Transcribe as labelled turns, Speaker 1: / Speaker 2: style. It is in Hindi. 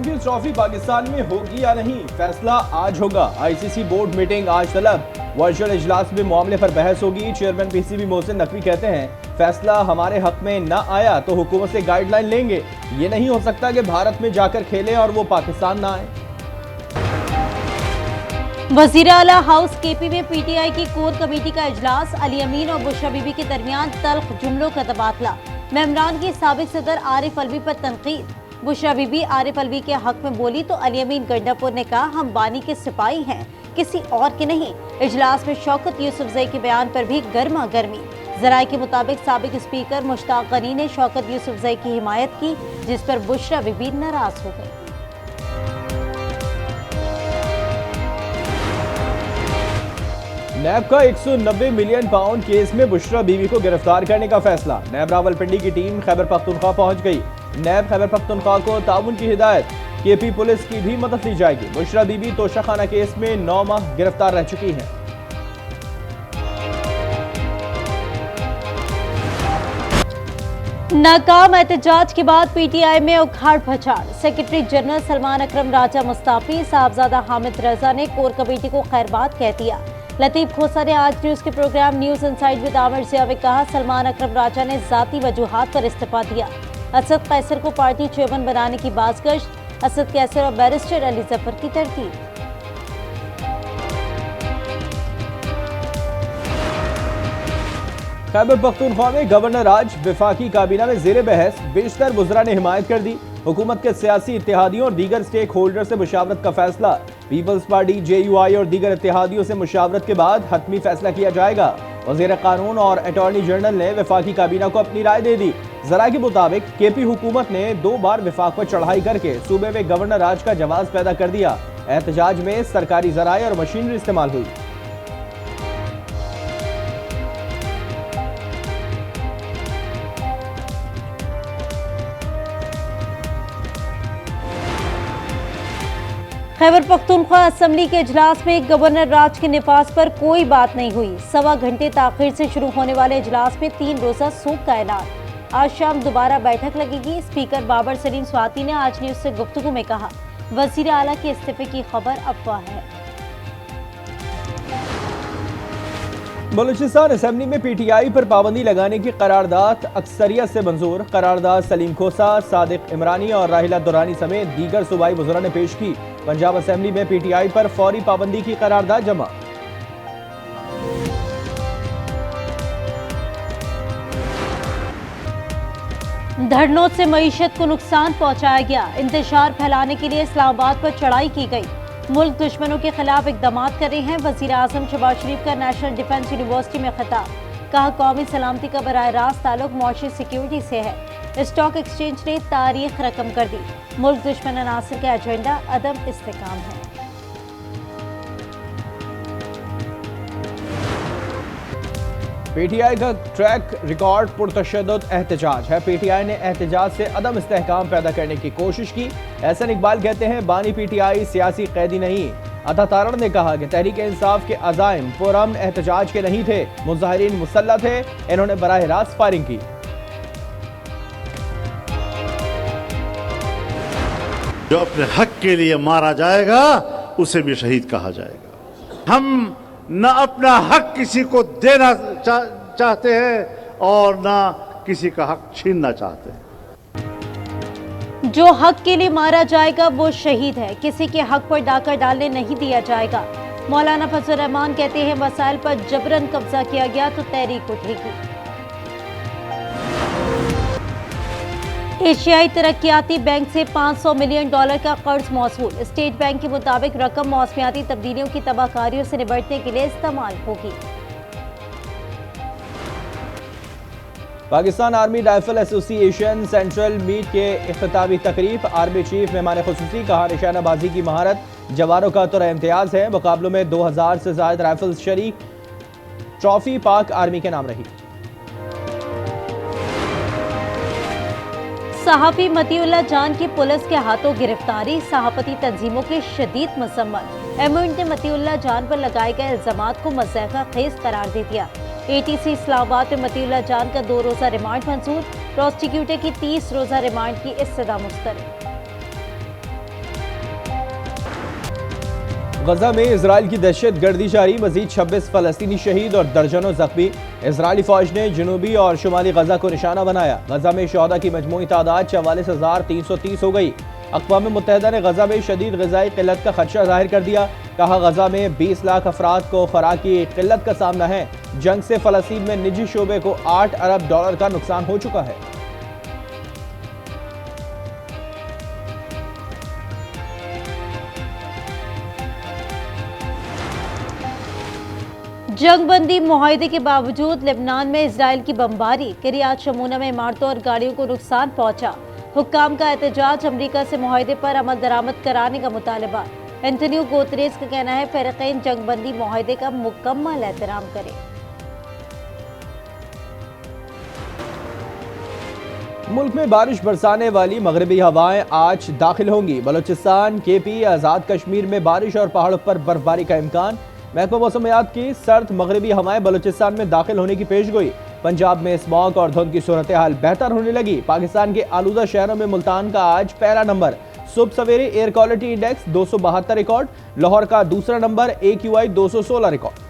Speaker 1: चैंपियंस ट्रॉफी पाकिस्तान में होगी या नहीं, फैसला आज होगा। आईसीसी बोर्ड मीटिंग आज तलब। वर्चुअल इजलास में मामले पर बहस होगी। चेयरमैन पीसीबी मोहसिन नकवी कहते हैं फैसला हमारे हक में न आया तो हुकूमत से गाइडलाइन लेंगे। ये नहीं हो सकता कि भारत में जाकर खेलें और वो पाकिस्तान ना आए।
Speaker 2: वजीर आला हाउस केपी में पीटीआई की कोर कमेटी का इजलास। अली अमीन और बुशरा बीबी के दरमियान तल्ख जुमलों का तबादला। मेमरान की साबिक सदर आरिफ अलवी पर तनकीद। बुशरा बीबी आरिफ अलवी के हक में बोली तो अली अमीन गंडापुर ने कहा हम बानी के सिपाही हैं, किसी और के नहीं। इजलास में शौकत यूसुफजई के बयान पर भी गर्मा गर्मी। जराये के मुताबिक साबिक स्पीकर मुश्ताक गनी ने शौकत यूसुफजई की हिमायत की, जिस पर बुशरा बीबी नाराज हो गई।
Speaker 1: नैब का 190 मिलियन पाउंड केस में बुशरा बीवी को गिरफ्तार करने का फैसला। नैब रावलपिंडी की टीम खैबर पख्तूनख्वा पहुंच गई। नैब खैबर पख्तूनख्वा को ताउन की हिदायत। केपी पुलिस की भी मदद ली जाएगी। बुशरा बीबी तोशाखाना केस में 9 माह गिरफ्तार रह चुकी हैं।
Speaker 2: नाकाम एहतजाज के बाद पीटीआई में उखाड़ पछाड़। सेक्रेटरी जनरल सलमान अकरम राजा मुस्ताफी, साहबजादा हामिद रजा ने कोर कमेटी को खैरबाद कह दिया। लतीफ खोसा ने आज न्यूज के programme news inside with Aamir Zia में कहा सलमान अकरम राजा ने जाती वजूहात पर इस्तीफा दिया। असद कैसर को पार्टी चेयरमैन बनाने की बाज़गश्त। असद कैसर और बैरिस्टर अली जफर की तरतीब।
Speaker 1: खैबर पख्तूनख्वा में गवर्नर आज वफाकी काबीना में जेर बहस। बेशतर वुज़रा ने हिमायत कर दी। हुकूमत के सियासी इत्तेहादियों और दीगर स्टेक होल्डर से मुशावरत का फैसला। पीपल्स पार्टी, JUI और दीगर इत्तेहादियों से मुशावरत के बाद हतमी फैसला किया जाएगा। वज़ीर कानून और अटॉर्नी जनरल ने वफाकी काबीना को अपनी राय दे दी। जरा के मुताबिक केपी हुकूमत ने 2 बार वफाक पर चढ़ाई करके सूबे में गवर्नर राज का जवाब पैदा कर दिया। एहतजाज में सरकारी जराए और मशीनरी इस्तेमाल हुई।
Speaker 2: खैबर पख्तूनख्वा असेंबली के इजलास में गवर्नर राज के निफाज पर कोई बात नहीं हुई। 1.25 घंटे ताखिर से शुरू होने वाले इजलास में 3 रोजा सूख का ऐलान। आज शाम दोबारा बैठक लगेगी। स्पीकर बाबर सलीम स्वाति ने आज न्यूज से गुफ्तगू में कहा वजीर आला के इस्तीफे की खबर अफवाह है।
Speaker 1: बलूचिस्तान असेंबली में पीटीआई पर पाबंदी लगाने की करारदाद अक्सरियत से मंजूर। करारदाद सलीम खोसा, सादिक इमरानी और राहिला दुरानी समेत दीगर सूबाई वज़रा ने पेश की। पंजाब असेंबली में पीटीआई पर फौरी पाबंदी की करारदाद जमा।
Speaker 2: धरनों से मईशत को नुकसान पहुंचाया गया। इंतशार फैलाने के लिए इस्लामाबाद पर चढ़ाई की गई। मुल्क दुश्मनों के खिलाफ इकदाम कर रहे हैं। वजीर आजम शहबाज शरीफ का नेशनल डिफेंस यूनिवर्सिटी में खिताब। कहा कौमी सलामती का बराह रास्त ताल्लुक मुआशी सिक्योरिटी से है। स्टॉक एक्सचेंज ने तारीख रकम कर दी। मुल्क दुश्मन अनासर का एजेंडा अदम इस्तेकाम है।
Speaker 1: पीटीआई का ट्रैक रिकॉर्ड पुरतशद्दुद एहतजाज है। पीटीआई ने एहतजाज से अदम इस्तेहकाम पैदा करने की कोशिश की। एहसन इकबाल कहते हैं बानी पीटीआई सियासी कैदी नहीं। अता तारण ने कहा कि तहरीक इंसाफ के अज़ाइम पुरअमन एहतजाज के नहीं थे। मुज़ाहिरीन मुसल्लह थे, इन्होंने बराह रास्त फायरिंग की।
Speaker 3: जो अपने हक के लिए मारा जाएगा उसे भी शहीद कहा जाएगा। हम न अपना हक किसी को देना चाहते हैं और न किसी का हक छीनना चाहते हैं।
Speaker 2: जो हक के लिए मारा जाएगा वो शहीद है, किसी के हक पर डाका डालने नहीं दिया जाएगा। मौलाना फजल रहमान कहते हैं वसाइल पर जबरन कब्जा किया गया तो तहरीक उठेगी। एशियाई तरक्याती बैंक से $500 मिलियन का कर्ज मौसूल। स्टेट बैंक के मुताबिक रकम मौसमियाती तब्दीलियों की तबाहकारियों से निपटने के लिए इस्तेमाल होगी।
Speaker 1: Pakistan army rifle association central meet के इख्तितामी तकरीब। आर्मी चीफ मेहमान खुसूसी। कहा निशानाबाजी की महारत जवानों का तो इम्तियाज है। मुकाबलों में 2000 से ज्यादा राइफल्स शरीक। ट्रॉफी पाक आर्मी के नाम रही।
Speaker 2: सहाफी मतीउल्लाह जान की पुलिस के हाथों गिरफ्तारी। सहाफती तंजीमों की शदीद मसम्मत। एमओएन ने मतीउल्लाह जान पर लगाए गए इल्जामात को मज़ाक़ा खेज करार दे दिया। ATC इस्लामाबाद में मतीउल्लाह जान का 2 रोज़ा रिमांड मंजूर। प्रोसिक्यूटर की 30 रोज़ा रिमांड की इस्तदा मुस्तरद।
Speaker 1: गजा में इजराइल की दहशत गर्दी जारी, मजीद 26 फलस्तीनी शहीद और दर्जनों जख्मी। इजरायली फौज ने जनूबी और शुमाली गजा को निशाना बनाया। गजा में शहदा की मजमूई तादाद 44,330 हो गई। अक़वाम मुत्तहिदा ने गजा में शदीद ग़िज़ाई क़िल्लत का खदशा जाहिर कर दिया। कहा गजा में 20 लाख अफराद को खुराक की क़िल्लत का सामना है। जंग से फ़लस्तीन में निजी शोबे को $8 अरब का नुकसान हो चुका है।
Speaker 2: जंगबंदी मुआहदे के बावजूद लेबनान में इजराइल की बमबारी, किरियात शमूना में इमारतों और गाड़ियों को नुकसान पहुंचा। हुक्काम का एहतजाज, अमरीका से मुआहदे पर अमल दरामद कराने का मुतालबा। एंटोनियो गुतेरेस का कहना है फ़रीक़ैन जंगबंदी मुआहदे का मुकम्मल एहतराम करें।
Speaker 1: मुल्क में बारिश बरसाने वाली मगरबी हवाएं आज दाखिल होंगी। बलूचिस्तान, केपी, आज़ाद कश्मीर में बारिश और पहाड़ों पर बर्फबारी का इम्कान। महकमा मौसमियात की सर्द मगरबी हवाएं बलूचिस्तान में दाखिल होने की पेशगोई। पंजाब में स्मॉग और धुंध की सूरत हाल बेहतर होने लगी। पाकिस्तान के आलूदा शहरों में मुल्तान का आज पहला नंबर। सुबह सवेरे air quality index 272 record. Lahore का दूसरा नंबर, AQI 216 रिकॉर्ड।